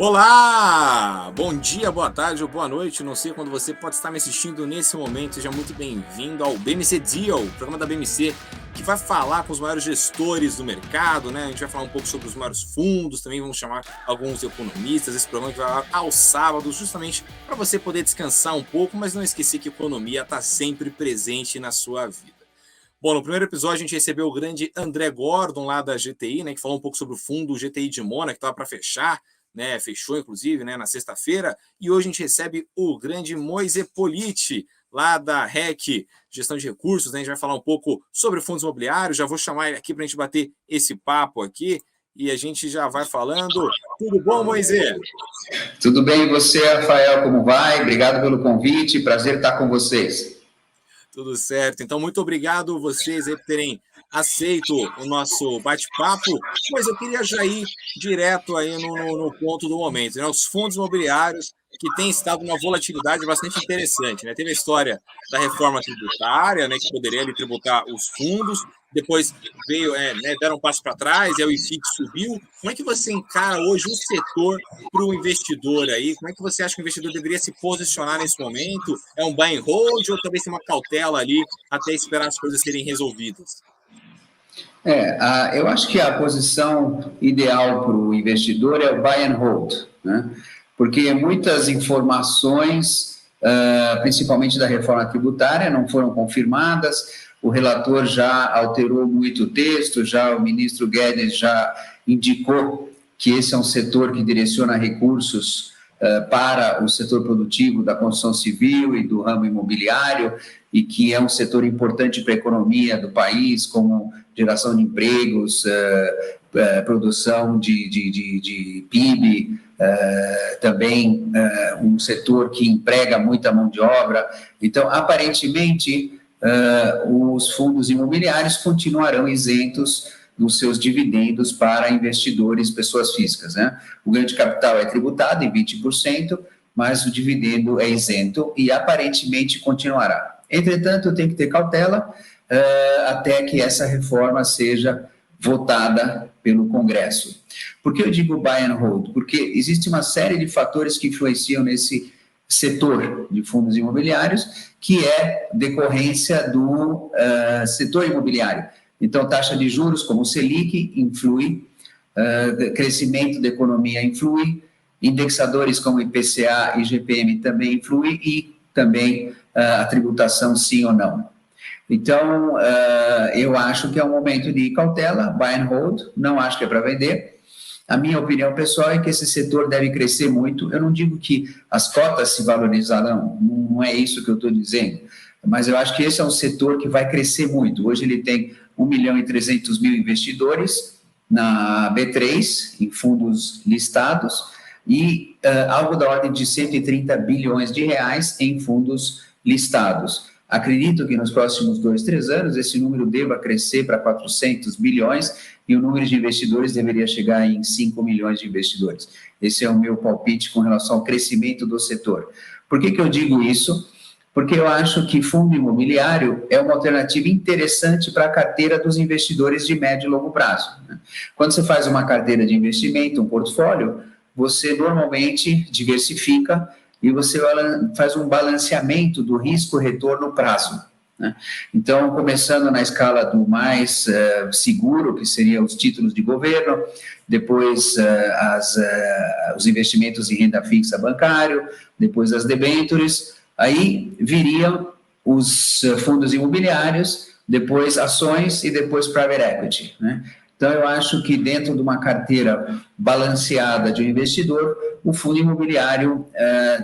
Olá! Bom dia, boa tarde ou boa noite, não sei quando você pode estar me assistindo nesse momento. Seja muito bem-vindo ao BMC Deal, programa da BMC, que vai falar com os maiores gestores do mercado, né? A gente vai falar um pouco sobre os maiores fundos, também vamos chamar alguns economistas. Esse programa que vai lá aos sábados, justamente para você poder descansar um pouco, mas não esquecer que economia está sempre presente na sua vida. Bom, no primeiro episódio a gente recebeu o grande André Gordon, lá da GTI, né, que falou um pouco sobre o fundo GTI de Mônaco, que estava para fechar, né, fechou inclusive, né, na sexta-feira, e hoje a gente recebe o grande Moise Politi, lá da REC, Gestão de Recursos, né, a gente vai falar um pouco sobre fundos imobiliários, já vou chamar ele aqui para a gente bater esse papo aqui, e a gente já vai falando. Tudo bom, Moise? Tudo bem, e você, Rafael, como vai? Obrigado pelo convite, prazer estar com vocês. Tudo certo. Então, muito obrigado vocês aí por terem aceito o nosso bate-papo, mas eu queria já ir direto aí no ponto do momento, né? Os fundos imobiliários que têm estado uma volatilidade bastante interessante, né? Teve a história da reforma tributária, né, que poderia ali tributar os fundos, depois veio, né, deram um passo para trás, e aí o IFIX subiu. Como é que você encara hoje o setor para o investidor aí? Como é que você acha que o investidor deveria se posicionar nesse momento? É um buy and hold ou talvez tem uma cautela ali até esperar as coisas serem resolvidas? Eu acho que a posição ideal para o investidor é o buy and hold, né? Porque muitas informações, principalmente da reforma tributária, não foram confirmadas, o relator já alterou muito o texto, já o ministro Guedes já indicou que esse é um setor que direciona recursos para o setor produtivo da construção civil e do ramo imobiliário, e que é um setor importante para a economia do país, como geração de empregos, produção de PIB, também um setor que emprega muita mão de obra. Então, aparentemente, os fundos imobiliários continuarão isentos dos seus dividendos para investidores, pessoas físicas, né? O ganho de capital é tributado em 20%, mas o dividendo é isento e aparentemente continuará. Entretanto, tem que ter cautela até que essa reforma seja votada pelo Congresso. Por que eu digo buy and hold? Porque existe uma série de fatores que influenciam nesse setor de fundos imobiliários, que é decorrência do setor imobiliário. Então, taxa de juros, como o Selic, influi, crescimento da economia influi, indexadores como IPCA e GPM também influem, e também a tributação, sim ou não. Então, eu acho que é um momento de cautela, buy and hold, não acho que é para vender. A minha opinião pessoal é que esse setor deve crescer muito. Eu não digo que as cotas se valorizarão, não é isso que eu estou dizendo, mas eu acho que esse é um setor que vai crescer muito. Hoje ele tem 1.300.000 investidores na B3, em fundos listados, e algo da ordem de 130 bilhões de reais em fundos listados. Acredito que nos próximos 2, 3 anos esse número deva crescer para 400 bilhões e o número de investidores deveria chegar em 5 milhões de investidores. Esse é o meu palpite com relação ao crescimento do setor. Por que eu digo isso? Porque eu acho que fundo imobiliário é uma alternativa interessante para a carteira dos investidores de médio e longo prazo, né? Quando você faz uma carteira de investimento, um portfólio, você normalmente diversifica e você faz um balanceamento do risco-retorno prazo, né? Então, começando na escala do mais seguro, que seriam os títulos de governo, depois os investimentos em renda fixa bancário, depois as debêntures, aí viriam os fundos imobiliários, depois ações e depois private equity, né? Então, eu acho que dentro de uma carteira balanceada de um investidor, o fundo imobiliário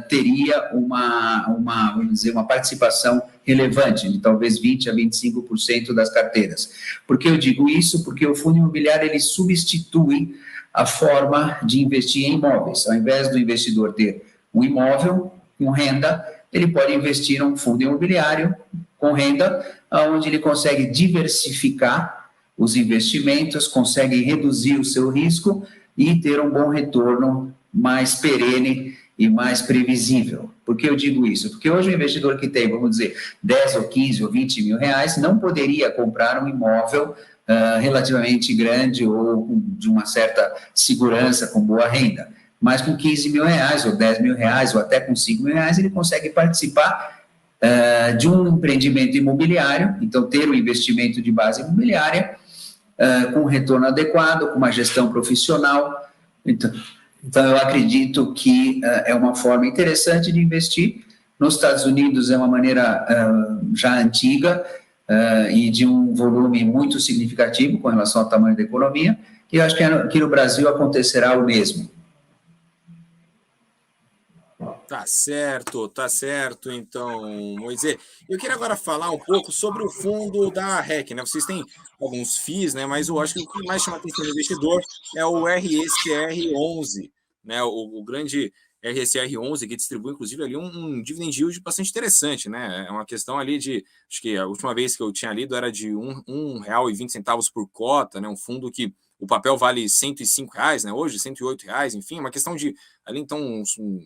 teria vamos dizer, uma participação relevante, de talvez 20% a 25% das carteiras. Por que eu digo isso? Porque o fundo imobiliário ele substitui a forma de investir em imóveis. Ao invés do investidor ter um imóvel com renda, ele pode investir em um fundo imobiliário com renda, onde ele consegue diversificar os investimentos, consegue reduzir o seu risco e ter um bom retorno mais perene e mais previsível. Por que eu digo isso? Porque hoje o investidor que tem, vamos dizer, 10 ou 15 ou 20 mil reais, não poderia comprar um imóvel relativamente grande ou de uma certa segurança, com boa renda. mas com 15 mil reais, ou 10 mil reais, ou até com 5 mil reais, ele consegue participar de um empreendimento imobiliário, então ter um investimento de base imobiliária, com retorno adequado, com uma gestão profissional. Então eu acredito que é uma forma interessante de investir. Nos Estados Unidos é uma maneira já antiga e de um volume muito significativo com relação ao tamanho da economia, e eu acho que aqui no Brasil acontecerá o mesmo. Tá certo, então, Moisés. Eu queria agora falar um pouco sobre o fundo da REC, né? Vocês têm alguns FIIs, né? Mas eu acho que o que mais chama a atenção do investidor é o RSR11, né? O grande RSR11, que distribui, inclusive, ali um dividend yield bastante interessante, né? É uma questão ali de, acho que a última vez que eu tinha lido era de R$1,20 por cota, né? Um fundo que o papel vale R$105, né? Hoje, R$108, enfim, é uma questão de ali, então,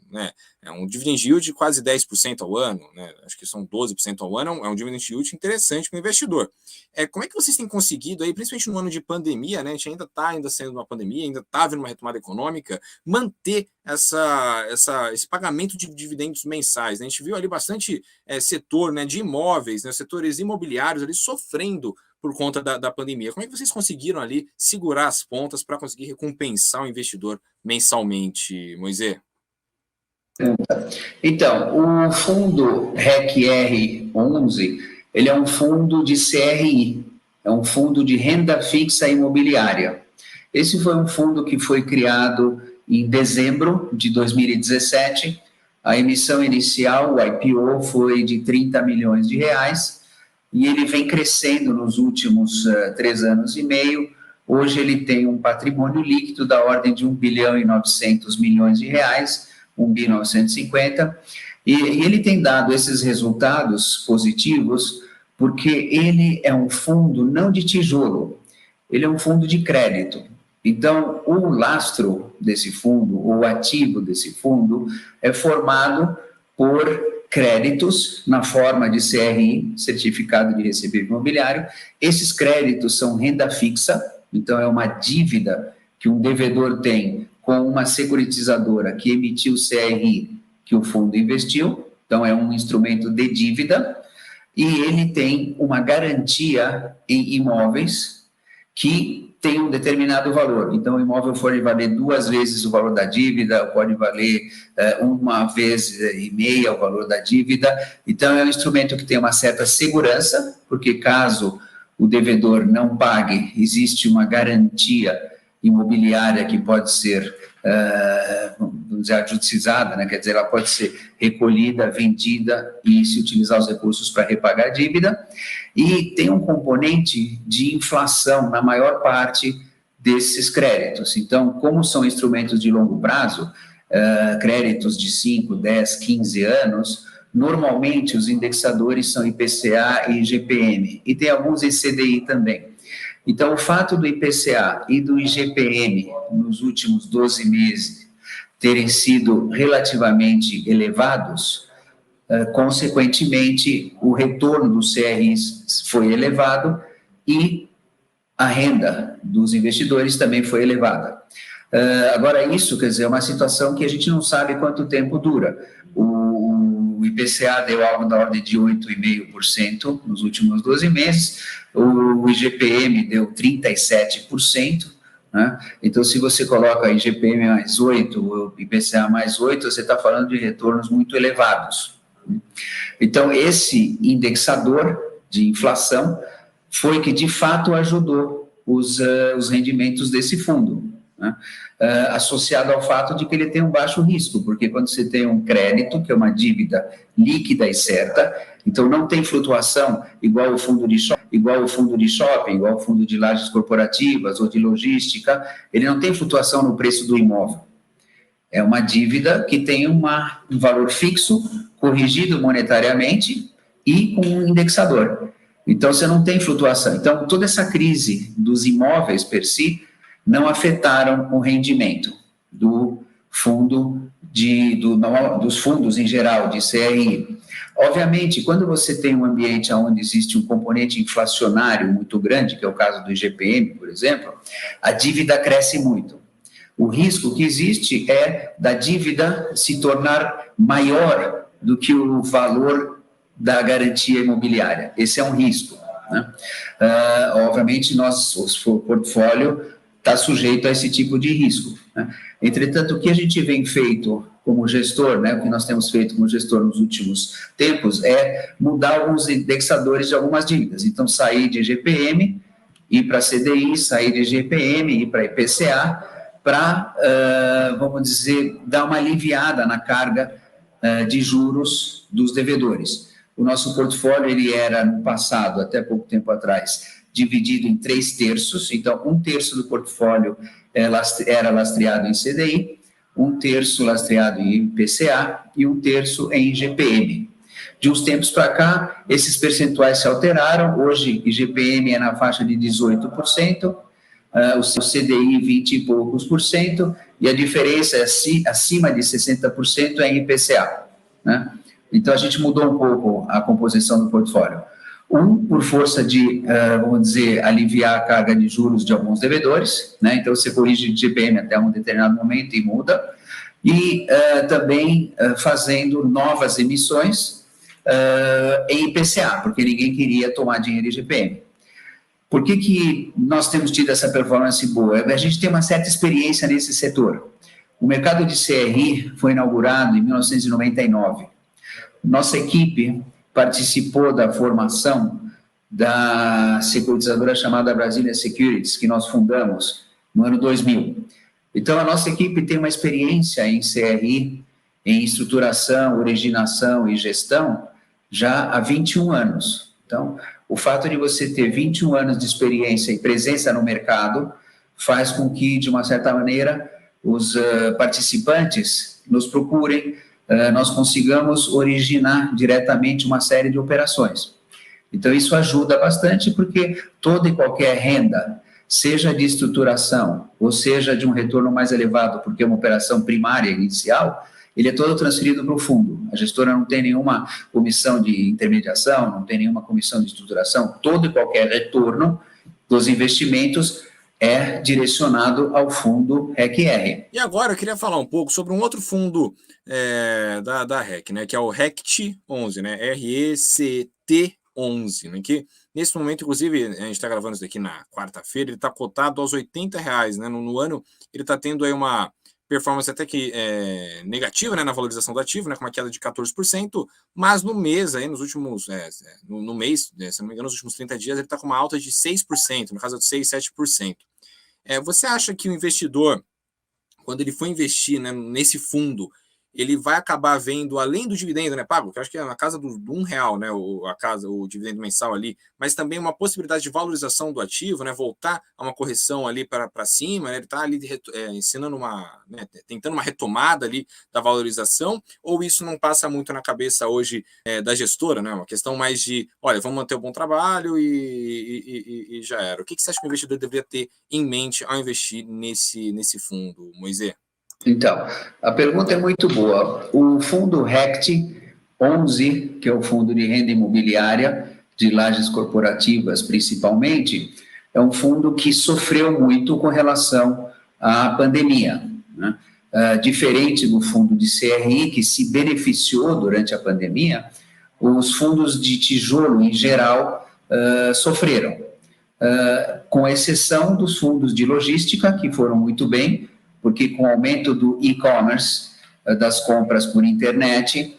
né? É um dividend yield de quase 10% ao ano, né? Acho que são 12% ao ano, é um dividend yield interessante para o investidor. Como é que vocês têm conseguido, aí, principalmente no ano de pandemia, né? A gente ainda está sendo uma pandemia, ainda está havendo uma retomada econômica, manter esse pagamento de dividendos mensais, né? A gente viu ali bastante setor, né, de imóveis, né, setores imobiliários ali sofrendo por conta da pandemia. Como é que vocês conseguiram ali segurar as pontas para conseguir recompensar o investidor mensalmente, Moisés? Então, o fundo REC-R11, ele é um fundo de CRI, é um fundo de renda fixa imobiliária. Esse foi um fundo que foi criado em dezembro de 2017. A emissão inicial, o IPO, foi de 30 milhões de reais, e ele vem crescendo nos últimos 3 anos e meio. Hoje ele tem um patrimônio líquido da ordem de 1 bilhão e 900 milhões de reais, 1.950, e ele tem dado esses resultados positivos porque ele é um fundo não de tijolo, ele é um fundo de crédito. Então, o lastro desse fundo, o ativo desse fundo, é formado por créditos na forma de CRI, Certificado de Recebível Imobiliário. Esses créditos são renda fixa, então é uma dívida que um devedor tem com uma securitizadora que emitiu o CRI que o fundo investiu, então é um instrumento de dívida, e ele tem uma garantia em imóveis que tem um determinado valor. Então, o imóvel pode valer 2 vezes o valor da dívida, pode valer 1,5 vezes o valor da dívida. Então, é um instrumento que tem uma certa segurança, porque caso o devedor não pague, existe uma garantia imobiliária que pode ser, vamos dizer, adjudicada, né? Quer dizer, ela pode ser recolhida, vendida e se utilizar os recursos para repagar a dívida. E tem um componente de inflação na maior parte desses créditos. Então, como são instrumentos de longo prazo, créditos de 5, 10, 15 anos, normalmente os indexadores são IPCA e IGPM, e tem alguns ECDI também. Então, o fato do IPCA e do IGPM nos últimos 12 meses terem sido relativamente elevados, consequentemente, o retorno dos CRIs foi elevado e a renda dos investidores também foi elevada. Agora, isso, quer dizer, é uma situação que a gente não sabe quanto tempo dura. O IPCA deu algo da ordem de 8,5% nos últimos 12 meses, o IGPM deu 37%, né? Então, se você coloca IGPM mais 8%, o IPCA mais 8%, você está falando de retornos muito elevados. Então, esse indexador de inflação foi que, de fato, ajudou os rendimentos desse fundo, né? Associado ao fato de que ele tem um baixo risco, porque quando você tem um crédito, que é uma dívida líquida e certa, então não tem flutuação igual o fundo de shopping, igual o fundo de lajes corporativas ou de logística, ele não tem flutuação no preço do imóvel. É uma dívida que tem um valor fixo, corrigido monetariamente e com um indexador. Então, você não tem flutuação. Então, toda essa crise dos imóveis per si não afetaram o rendimento do fundo, dos fundos em geral, de CRI. Obviamente, quando você tem um ambiente onde existe um componente inflacionário muito grande, que é o caso do IGPM, por exemplo, a dívida cresce muito. O risco que existe é da dívida se tornar maior do que o valor da garantia imobiliária. Esse é um risco, né? Obviamente, o portfólio está sujeito a esse tipo de risco, né? Entretanto, o que a gente vem feito como gestor, né, o que nós temos feito como gestor nos últimos tempos é mudar alguns indexadores de algumas dívidas. Então, sair de IGPM, ir para CDI, sair de IGPM, ir para IPCA, para, vamos dizer, dar uma aliviada na carga de juros dos devedores. O nosso portfólio, ele era, no passado, até pouco tempo atrás, dividido em 3/3, então 1/3 do portfólio era lastreado em CDI, 1/3 lastreado em IPCA e 1/3 em IGPM. De uns tempos para cá, esses percentuais se alteraram. Hoje, IGPM é na faixa de 18%, o CDI 20 e poucos por cento, e a diferença acima de 60% é em IPCA, né? Então, a gente mudou um pouco a composição do portfólio. Por força de, vamos dizer, aliviar a carga de juros de alguns devedores, né? Então, você corrige de IGPM até um determinado momento e muda. E também fazendo novas emissões em IPCA, porque ninguém queria tomar dinheiro em IGPM. Por que nós temos tido essa performance boa? A gente tem uma certa experiência nesse setor. O mercado de CRI foi inaugurado em 1999. Nossa equipe participou da formação da securitizadora chamada Brasília Securities, que nós fundamos no ano 2000. Então, a nossa equipe tem uma experiência em CRI, em estruturação, originação e gestão, já há 21 anos. Então, o fato de você ter 21 anos de experiência e presença no mercado faz com que, de uma certa maneira, os participantes nos procurem, nós consigamos originar diretamente uma série de operações. Então, isso ajuda bastante, porque toda e qualquer renda, seja de estruturação, ou seja de um retorno mais elevado, porque é uma operação primária inicial, ele é todo transferido para o fundo. A gestora não tem nenhuma comissão de intermediação, não tem nenhuma comissão de estruturação, todo e qualquer retorno dos investimentos é direcionado ao fundo REC-R. E agora eu queria falar um pouco sobre um outro fundo da REC, né, que é o RECT11, né, RECT11, né, que nesse momento, inclusive, a gente está gravando isso daqui na quarta-feira, ele está cotado aos R$80, né, no ano ele está tendo aí uma performance até que negativa, né, na valorização do ativo, né, com uma queda de 14%, mas no mês, aí, nos últimos, no mês, se não me engano, nos últimos 30 dias, ele está com uma alta de 6%, no caso de 6, 7%. Você acha que o investidor, quando ele for investir, né, nesse fundo, ele vai acabar vendo, além do dividendo, né, pago, que eu acho que é na casa do R$1, né, o dividendo mensal ali, mas também uma possibilidade de valorização do ativo, né, voltar a uma correção ali para cima, né, ele está ali ensinando tentando uma retomada ali da valorização, ou isso não passa muito na cabeça hoje da gestora, né, uma questão mais de, olha, vamos manter o bom trabalho e já era. O que você acha que o investidor deveria ter em mente ao investir nesse fundo, Moisés? Então, a pergunta é muito boa. O fundo RECT11, que é o fundo de renda imobiliária, de lajes corporativas principalmente, é um fundo que sofreu muito com relação à pandemia, né? Diferente do fundo de CRI, que se beneficiou durante a pandemia, os fundos de tijolo, em geral, sofreram, com exceção dos fundos de logística, que foram muito bem, porque com o aumento do e-commerce, das compras por internet,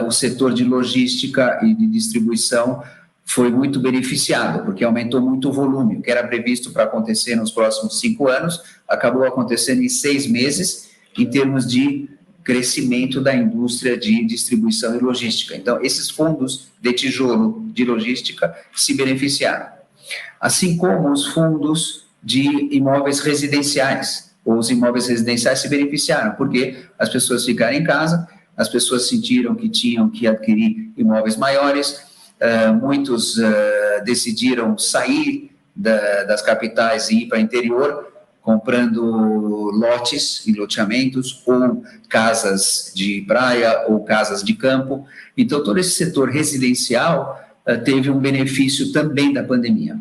o setor de logística e de distribuição foi muito beneficiado, porque aumentou muito o volume. O que era previsto para acontecer nos próximos 5 anos, acabou acontecendo em 6 meses, em termos de crescimento da indústria de distribuição e logística. Então, esses fundos de tijolo de logística se beneficiaram. Assim como os fundos de imóveis residenciais. Os imóveis residenciais se beneficiaram, porque as pessoas ficaram em casa, as pessoas sentiram que tinham que adquirir imóveis maiores, muitos decidiram sair das capitais e ir para o interior, comprando lotes e loteamentos, ou casas de praia, ou casas de campo. Então, todo esse setor residencial teve um benefício também da pandemia.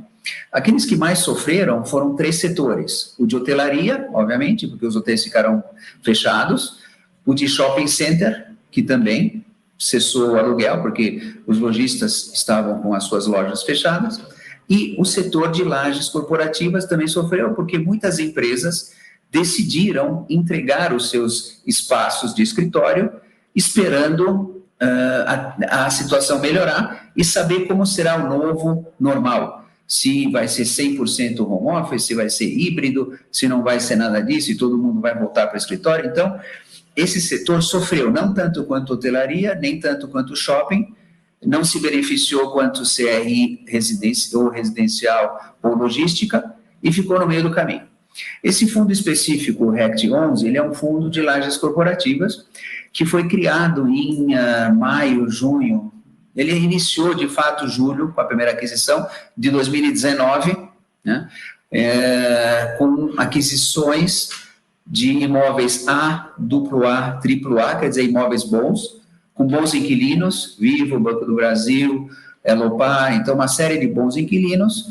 Aqueles que mais sofreram foram 3 setores. O de hotelaria, obviamente, porque os hotéis ficaram fechados. O de shopping center, que também cessou o aluguel, porque os lojistas estavam com as suas lojas fechadas. E o setor de lajes corporativas também sofreu, porque muitas empresas decidiram entregar os seus espaços de escritório, esperando a situação melhorar e saber como será o novo normal. Se vai ser 100% home office, se vai ser híbrido, se não vai ser nada disso e todo mundo vai voltar para o escritório. Então, esse setor sofreu não tanto quanto hotelaria, nem tanto quanto shopping, não se beneficiou quanto CRI residencial ou logística e ficou no meio do caminho. Esse fundo específico, o RECT 11, ele é um fundo de lajes corporativas que foi criado em maio, junho. Ele iniciou, de fato, julho, com a primeira aquisição, de 2019, né, com aquisições de imóveis A, AAA, AAA, quer dizer, imóveis bons, com bons inquilinos, Vivo, Banco do Brasil, Elopar, então uma série de bons inquilinos,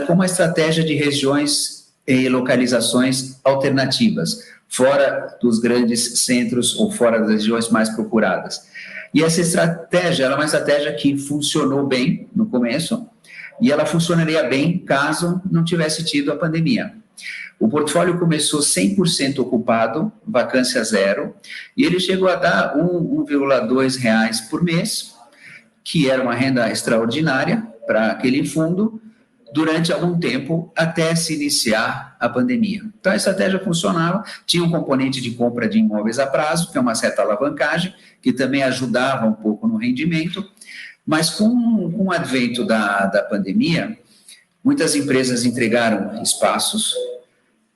com uma estratégia de regiões e localizações alternativas, fora dos grandes centros ou fora das regiões mais procuradas. E essa estratégia ela é uma estratégia que funcionou bem no começo e ela funcionaria bem caso não tivesse tido a pandemia. O portfólio começou 100% ocupado, vacância zero, e ele chegou a dar R$ 1,2 por mês, que era uma renda extraordinária para aquele fundo, durante algum tempo, até se iniciar a pandemia. Então, a estratégia funcionava, tinha um componente de compra de imóveis a prazo, que é uma certa alavancagem, que também ajudava um pouco no rendimento, mas com o advento da pandemia, muitas empresas entregaram espaços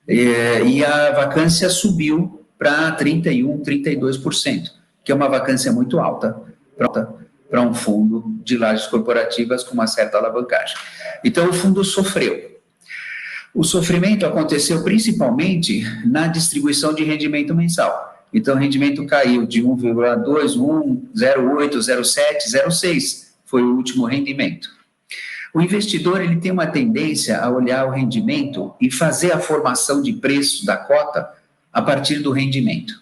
e a vacância subiu para 31%, 32%, que é uma vacância muito alta para um fundo de lajes corporativas com uma certa alavancagem. Então, o fundo sofreu. O sofrimento aconteceu principalmente na distribuição de rendimento mensal. Então, o rendimento caiu de 1,2, 1, 0,8, 0,7, 0,6 foi o último rendimento. O investidor ele tem uma tendência a olhar o rendimento e fazer a formação de preço da cota a partir do rendimento.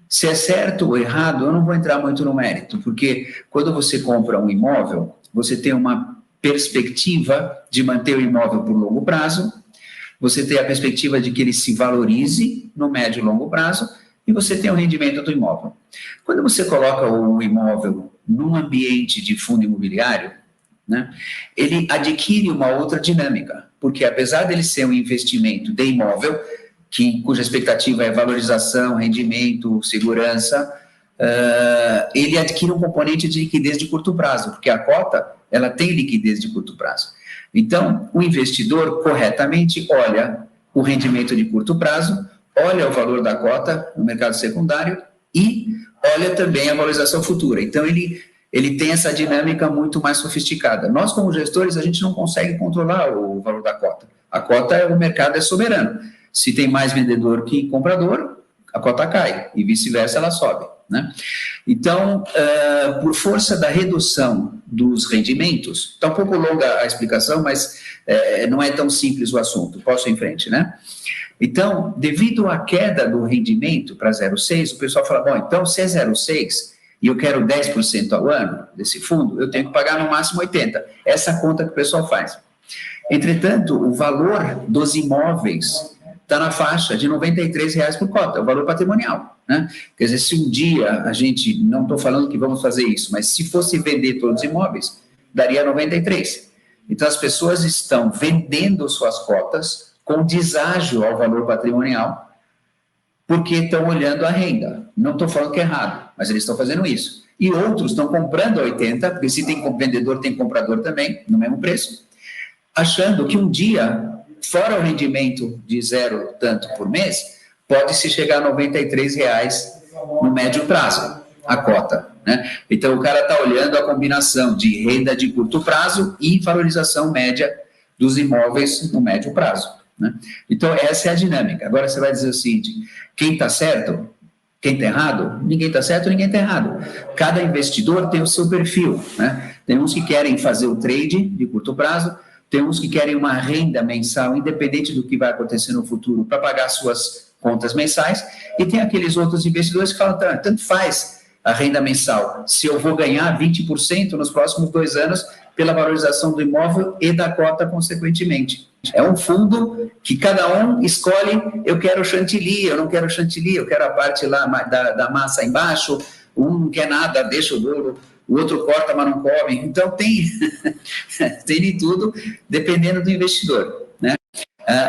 Se é certo ou errado, eu não vou entrar muito no mérito, porque quando você compra um imóvel, você tem uma perspectiva de manter o imóvel por longo prazo, você tem a perspectiva de que ele se valorize no médio e longo prazo, e você tem o rendimento do imóvel. Quando você coloca o imóvel num ambiente de fundo imobiliário, né, ele adquire uma outra dinâmica, porque apesar dele ser um investimento de imóvel, cuja expectativa é valorização, rendimento, segurança, ele adquire um componente de liquidez de curto prazo, porque a cota ela tem liquidez de curto prazo. Então, o investidor corretamente olha o rendimento de curto prazo, olha o valor da cota no mercado secundário e olha também a valorização futura. Então, ele tem essa dinâmica muito mais sofisticada. Nós, como gestores, a gente não consegue controlar o valor da cota. A cota, o mercado é soberano. Se tem mais vendedor que comprador, a cota cai, e vice-versa ela sobe, né? Então, por força da redução dos rendimentos, está um pouco longa a explicação, mas não é tão simples o assunto. Posso ir em frente, né? Então, devido à queda do rendimento para 0,6, o pessoal fala, bom, então se é 0,6 e eu quero 10% ao ano desse fundo, eu tenho que pagar no máximo 80%. Essa conta que o pessoal faz. Entretanto, o valor dos imóveis está na faixa de R$ 93 por cota, é o valor patrimonial, né? Quer dizer, se um dia a gente, não estou falando que vamos fazer isso, mas se fosse vender todos os imóveis, daria 93. Então, as pessoas estão vendendo suas cotas com deságio ao valor patrimonial, porque estão olhando a renda. Não estou falando que é errado, mas eles estão fazendo isso. E outros estão comprando a 80, porque se tem vendedor, tem comprador também, no mesmo preço, achando que um dia, fora o rendimento de zero tanto por mês, pode-se chegar a R$ 93 no médio prazo, a cota, né? Então, o cara está olhando a combinação de renda de curto prazo e valorização média dos imóveis no médio prazo, né? Então, essa é a dinâmica. Agora, você vai dizer o seguinte, quem está certo, quem está errado? Ninguém está certo, ninguém está errado. Cada investidor tem o seu perfil, né? Tem uns que querem fazer o trade de curto prazo, tem uns que querem uma renda mensal, independente do que vai acontecer no futuro, para pagar suas contas mensais, e tem aqueles outros investidores que falam, tanto faz a renda mensal, se eu vou ganhar 20% nos próximos 2 anos pela valorização do imóvel e da cota consequentemente. É um fundo que cada um escolhe, eu quero chantilly, eu não quero chantilly, eu quero a parte lá da massa embaixo, um não quer nada, deixa o bolo, o outro corta, mas não come. Então, tem de tudo, dependendo do investidor, né?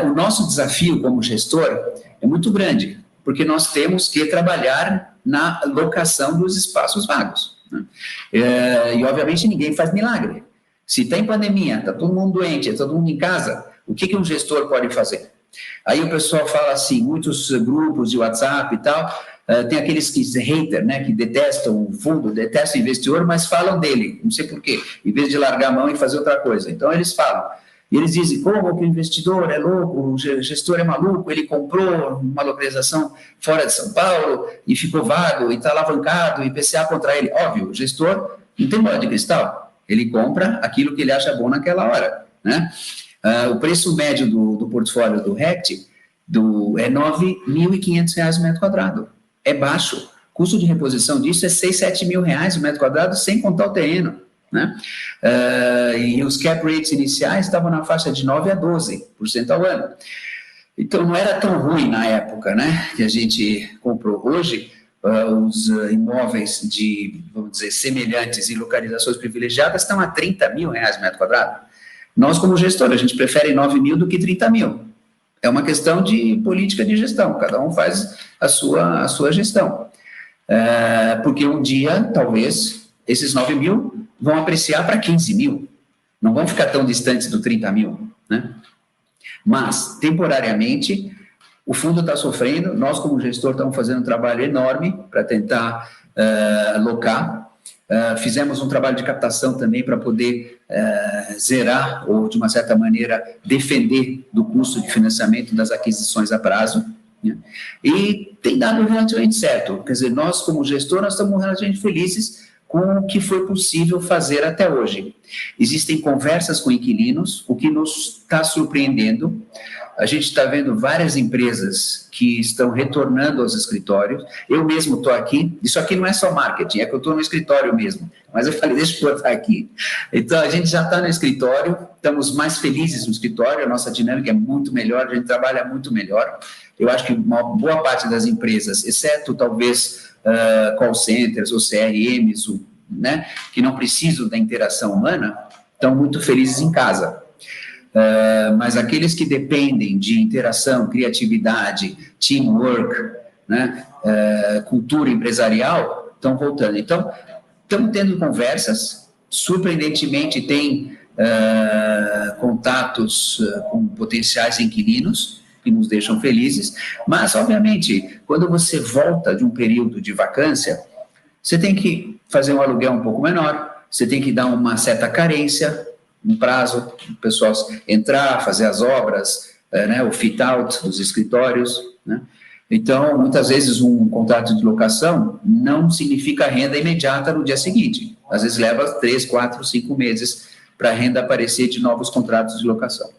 O nosso desafio como gestor é muito grande, porque nós temos que trabalhar na locação dos espaços vagos, né? E, obviamente, ninguém faz milagre. Se tem pandemia, está todo mundo doente, todo mundo em casa, o que um gestor pode fazer? Aí o pessoal fala assim, muitos grupos de WhatsApp e tal, tem aqueles que hater, né, que detestam o fundo, detestam o investidor, mas falam dele, não sei por quê, em vez de largar a mão e fazer outra coisa. Então eles falam, e eles dizem, como que o investidor é louco, o gestor é maluco, ele comprou uma localização fora de São Paulo e ficou vago e está alavancado e PCA contra ele. Óbvio, o gestor não tem bola de cristal, ele compra aquilo que ele acha bom naquela hora, né? O preço médio do portfólio do RECT é R$ 9.500 o metro quadrado. É baixo. O custo de reposição disso é 6, 7 mil reais o metro quadrado, sem contar o terreno, né? E os cap rates iniciais estavam na faixa de 9% a 12% ao ano. Então, não era tão ruim na época, né, que a gente comprou. Hoje, os imóveis de, vamos dizer, semelhantes e localizações privilegiadas estão a 30 mil reais o metro quadrado. Nós, como gestor, a gente prefere 9 mil do que 30 mil. É uma questão de política de gestão, cada um faz a sua gestão. Porque um dia, talvez, esses 9 mil vão apreciar para 15 mil, não vão ficar tão distantes do 30 mil, né? Mas, temporariamente, o fundo está sofrendo, nós, como gestor, estamos fazendo um trabalho enorme para tentar alocar. Fizemos um trabalho de captação também para poder zerar ou, de uma certa maneira, defender do custo de financiamento das aquisições a prazo, né? E tem dado relativamente certo. Quer dizer, nós, como gestor, nós estamos relativamente felizes com o que foi possível fazer até hoje. Existem conversas com inquilinos, o que nos está surpreendendo. A gente está vendo várias empresas que estão retornando aos escritórios. Eu mesmo estou aqui. Isso aqui não é só marketing, é que eu estou no escritório mesmo. Mas eu falei, deixa eu botar aqui. Então, a gente já está no escritório, estamos mais felizes no escritório, a nossa dinâmica é muito melhor, a gente trabalha muito melhor. Eu acho que uma boa parte das empresas, exceto talvez call centers ou CRMs, né, que não precisam da interação humana, estão muito felizes em casa. Mas aqueles que dependem de interação, criatividade, teamwork, né, cultura empresarial, estão voltando. Então, estamos tendo conversas, surpreendentemente tem contatos com potenciais inquilinos, que nos deixam felizes, mas, obviamente, quando você volta de um período de vacância, você tem que fazer um aluguel um pouco menor, você tem que dar uma certa carência, um prazo, o pessoal entrar, fazer as obras, né, o fit-out dos escritórios, né? Então, muitas vezes, um contrato de locação não significa renda imediata no dia seguinte. Às vezes, leva 3, 4, 5 meses para a renda aparecer de novos contratos de locação.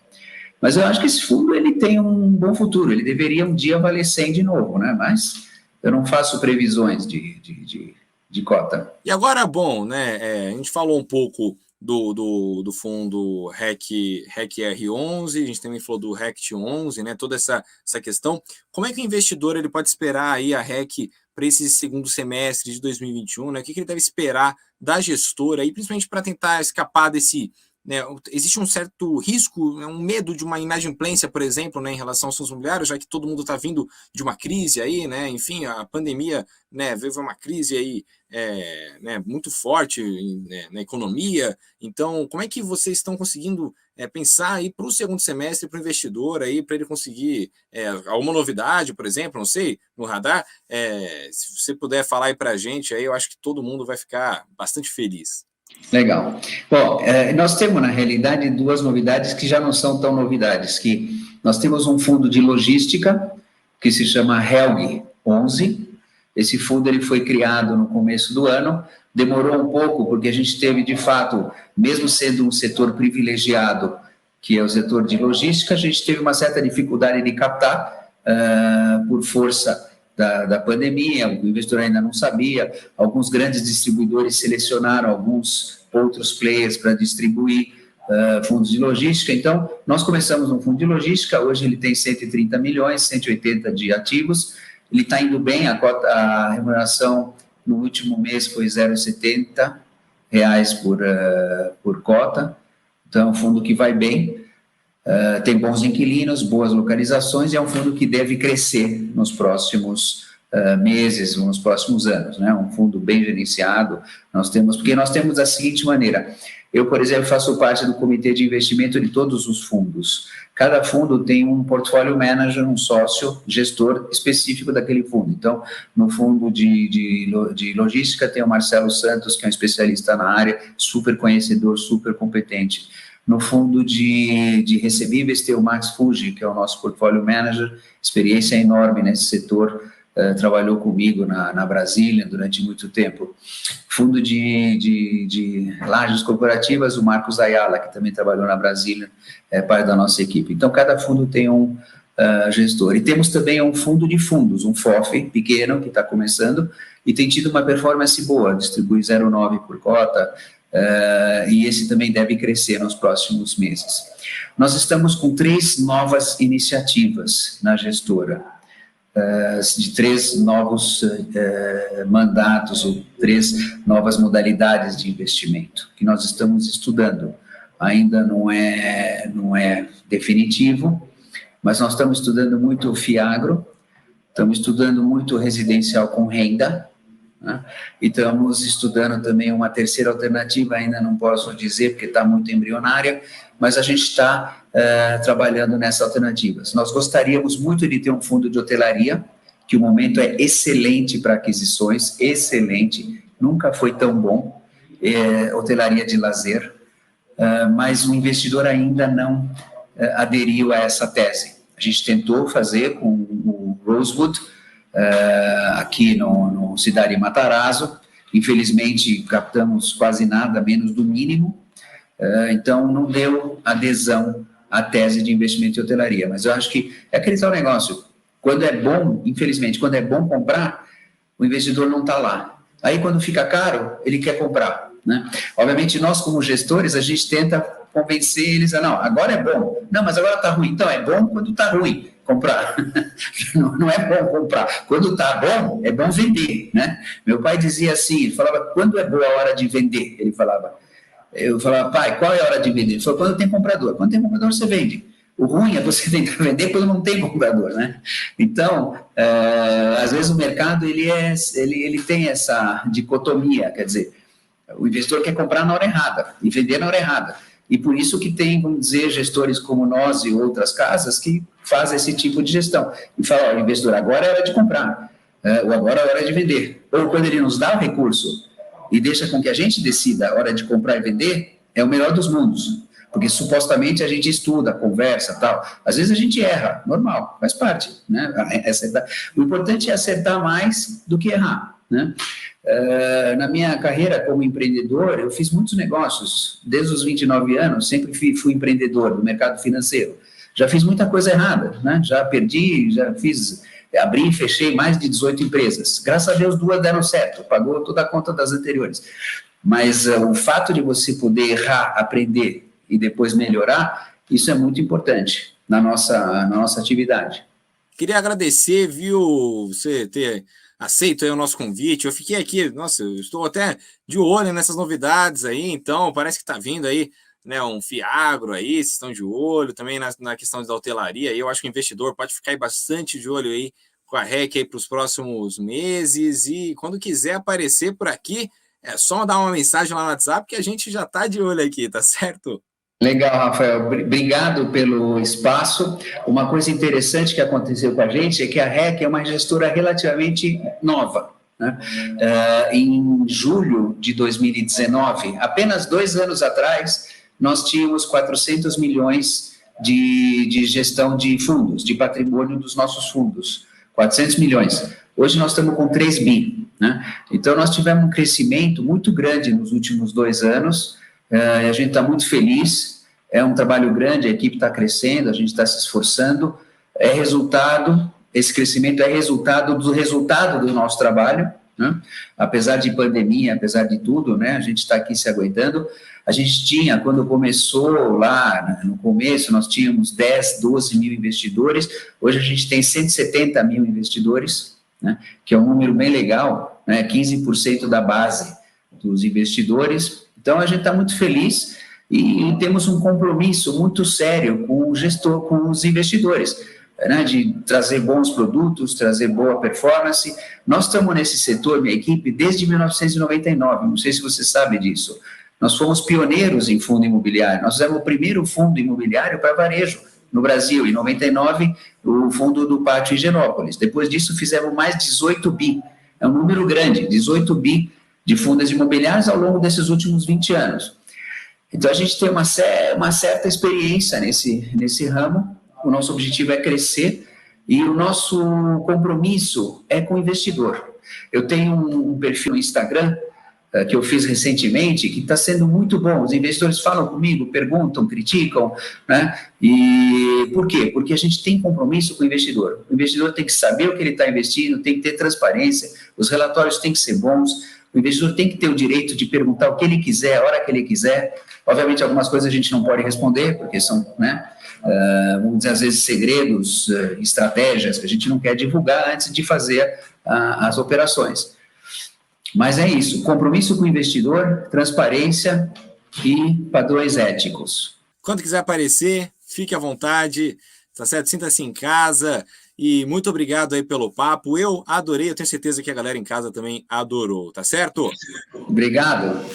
Mas eu acho que esse fundo ele tem um bom futuro, ele deveria um dia valer 100 de novo, né? Mas eu não faço previsões de cota. E agora, bom, né, a gente falou um pouco do fundo REC R11, a gente também falou do RECT 11, né, toda essa questão. Como é que o investidor ele pode esperar aí a REC para esse segundo semestre de 2021, né? O que ele deve esperar da gestora, aí, principalmente para tentar escapar desse... Né, existe um certo risco, um medo de uma inadimplência, por exemplo, né, em relação aos fundos imobiliários, já que todo mundo está vindo de uma crise aí, né, enfim, a pandemia, né, veio uma crise aí, né, muito forte na economia. Então, como é que vocês estão conseguindo pensar aí para o segundo semestre, para o investidor, aí, para ele conseguir alguma novidade, por exemplo, não sei, no radar? Se você puder falar aí para a gente, aí eu acho que todo mundo vai ficar bastante feliz. Legal. Bom, nós temos, na realidade, duas novidades que já não são tão novidades, que nós temos um fundo de logística, que se chama HELG 11. Esse fundo ele foi criado no começo do ano, demorou um pouco, porque a gente teve, de fato, mesmo sendo um setor privilegiado, que é o setor de logística. A gente teve uma certa dificuldade de captar por força da pandemia, o investidor ainda não sabia, alguns grandes distribuidores selecionaram alguns outros players para distribuir fundos de logística. Então, nós começamos um fundo de logística, hoje ele tem 130 milhões, 180 de ativos, ele está indo bem, a remuneração no último mês foi R$ 0,70 por cota, então é um fundo que vai bem, tem bons inquilinos, boas localizações, e é um fundo que deve crescer nos próximos meses, nos próximos anos, né? Um fundo bem gerenciado, porque nós temos da seguinte maneira: eu, por exemplo, faço parte do comitê de investimento de todos os fundos. Cada fundo tem um portfólio manager, um sócio, gestor específico daquele fundo. Então, no fundo de logística tem o Marcelo Santos, que é um especialista na área, super conhecedor, super competente. No fundo de recebíveis tem o Max Fuji, que é o nosso portfólio manager, experiência enorme nesse setor, trabalhou comigo na Brasília durante muito tempo. Fundo de lajes corporativas, o Marcos Ayala, que também trabalhou na Brasília, é parte da nossa equipe. Então, cada fundo tem um gestor. E temos também um fundo de fundos, um FOF pequeno, que está começando, e tem tido uma performance boa, distribui 0,9 por cota, e esse também deve crescer nos próximos meses. Nós estamos com 3 novas iniciativas na gestora, de 3 novos mandatos, ou 3 novas modalidades de investimento, que nós estamos estudando. Ainda não é definitivo, mas nós estamos estudando muito o FIAGRO, estamos estudando muito o residencial com renda, né? E estamos estudando também uma terceira alternativa, ainda não posso dizer porque está muito embrionária, mas a gente está trabalhando nessas alternativas. Nós gostaríamos muito de ter um fundo de hotelaria, que o momento é excelente para aquisições, excelente, nunca foi tão bom, hotelaria de lazer, mas o investidor ainda não aderiu a essa tese. A gente tentou fazer com o Rosewood, aqui no Cidade Matarazzo, infelizmente captamos quase nada, menos do mínimo, então não deu adesão à tese de investimento em hotelaria, mas eu acho que é aquele tal negócio, quando é bom, infelizmente, quando é bom comprar, o investidor não está lá, aí quando fica caro, ele quer comprar, né? Obviamente nós como gestores, a gente tenta convencer eles a, não, agora é bom, não, mas agora está ruim, então é bom quando está ruim comprar, não é bom comprar, quando está bom, é bom vender, né? Meu pai dizia assim, ele falava, quando é boa a hora de vender? Ele falava, eu falava, pai, qual é a hora de vender? Ele falou, quando tem comprador. Quando tem comprador, você vende. O ruim é você tentar vender quando não tem comprador, né? Então, às vezes o mercado, ele tem essa dicotomia, quer dizer, o investidor quer comprar na hora errada e vender na hora errada. E por isso que tem, vamos dizer, gestores como nós e outras casas que fazem esse tipo de gestão. E falam, o investidor, agora é hora de comprar, ou agora é hora de vender. Ou quando ele nos dá o recurso e deixa com que a gente decida a hora de comprar e vender, é o melhor dos mundos, porque supostamente a gente estuda, conversa, tal. Às vezes a gente erra, normal, faz parte, né? O importante é acertar mais do que errar, né? Na minha carreira como empreendedor, eu fiz muitos negócios, desde os 29 anos, sempre fui empreendedor no mercado financeiro. Já fiz muita coisa errada, né? Já perdi, abri e fechei mais de 18 empresas. Graças a Deus, 2 deram certo, pagou toda a conta das anteriores. Mas o fato de você poder errar, aprender e depois melhorar, isso é muito importante na nossa atividade. Queria agradecer, viu, você ter aceito aí o nosso convite. Eu fiquei aqui, nossa, eu estou até de olho nessas novidades aí, então parece que está vindo aí, né, um FIAGRO aí, vocês estão de olho também na questão da hotelaria, e eu acho que o investidor pode ficar aí bastante de olho aí com a REC aí para os próximos meses, e quando quiser aparecer por aqui, é só dar uma mensagem lá no WhatsApp que a gente já está de olho aqui, tá certo? Legal, Rafael, obrigado pelo espaço. Uma coisa interessante que aconteceu com a gente é que a REC é uma gestora relativamente nova, né? Em julho de 2019, apenas 2 anos atrás, nós tínhamos 400 milhões de gestão de fundos, de patrimônio dos nossos fundos, 400 milhões. Hoje nós estamos com 3 bi, né? Então nós tivemos um crescimento muito grande nos últimos 2 anos, a gente está muito feliz, é um trabalho grande, a equipe está crescendo, a gente está se esforçando, esse crescimento é resultado do nosso trabalho, né? Apesar de pandemia, apesar de tudo, né, a gente está aqui se aguentando. A gente tinha, quando começou lá, no começo, nós tínhamos 10, 12 mil investidores, hoje a gente tem 170 mil investidores, né, que é um número bem legal, né, 15% da base dos investidores. Então, a gente está muito feliz e temos um compromisso muito sério com o gestor, com os investidores, né, de trazer bons produtos, trazer boa performance. Nós estamos nesse setor, minha equipe, desde 1999, não sei se você sabe disso. Nós fomos pioneiros em fundo imobiliário, nós fizemos o primeiro fundo imobiliário para varejo no Brasil, em 99, o fundo do Pátio Higienópolis. Depois disso, fizemos mais 18 bi, é um número grande, 18 bi de fundos imobiliários ao longo desses últimos 20 anos. Então, a gente tem uma certa experiência nesse ramo. O nosso objetivo é crescer e o nosso compromisso é com o investidor. Eu tenho um perfil no Instagram que eu fiz recentemente, que está sendo muito bom. Os investidores falam comigo, perguntam, criticam, né? E por quê? Porque a gente tem compromisso com o investidor. O investidor tem que saber o que ele está investindo, tem que ter transparência, os relatórios têm que ser bons, o investidor tem que ter o direito de perguntar o que ele quiser, a hora que ele quiser. Obviamente, algumas coisas a gente não pode responder, porque são, né, vamos dizer, às vezes, segredos, estratégias que a gente não quer divulgar antes de fazer as operações. Mas é isso, compromisso com o investidor, transparência e padrões éticos. Quando quiser aparecer, fique à vontade, tá certo? Sinta-se em casa e muito obrigado aí pelo papo. Eu adorei, eu tenho certeza que a galera em casa também adorou, tá certo? Obrigado.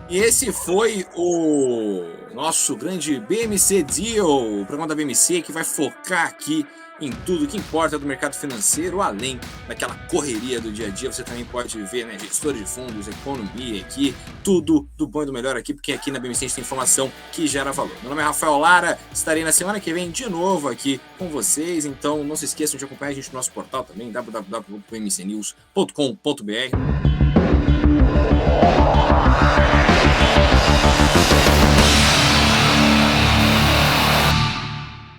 E esse foi o nosso grande BMC Deal, o programa da BMC que vai focar aqui em tudo que importa do mercado financeiro, além daquela correria do dia a dia. Você também pode ver, né, gestores de fundos, economia aqui, tudo do bom e do melhor aqui, porque aqui na BMC a gente tem informação que gera valor. Meu nome é Rafael Lara, estarei na semana que vem de novo aqui com vocês, então não se esqueçam de acompanhar a gente no nosso portal também, www.bmcnews.com.br.